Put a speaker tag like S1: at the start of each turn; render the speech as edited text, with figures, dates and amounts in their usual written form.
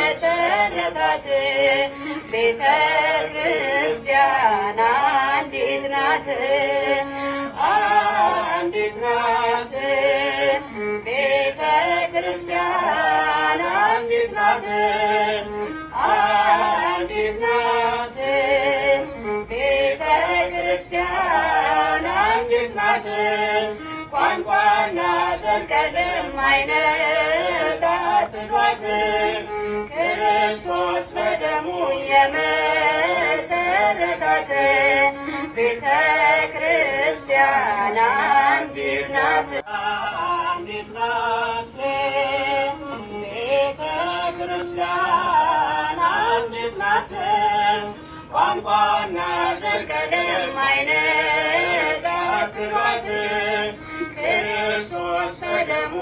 S1: የመሰረታት ቤተ ክርስቲያን አንዲት ናት አንዲት ናት ቤተ ክርስቲያን አንዲት ናት አንዲት ናት ቤተ ክርስቲያን አንዲት ናት ቋንቋና ዘር ቀለም አይነጣጥሏት ክርስቶስ በደሙ የመሰረታት ቤተ ክርስቲያን አንዲት ናት አንዲት ናት ቤተ ክርስቲያን አንዲት ናት ቋንቋና ዘር ቀለም አይነጣጥሏት ክርስቶስ በደሙ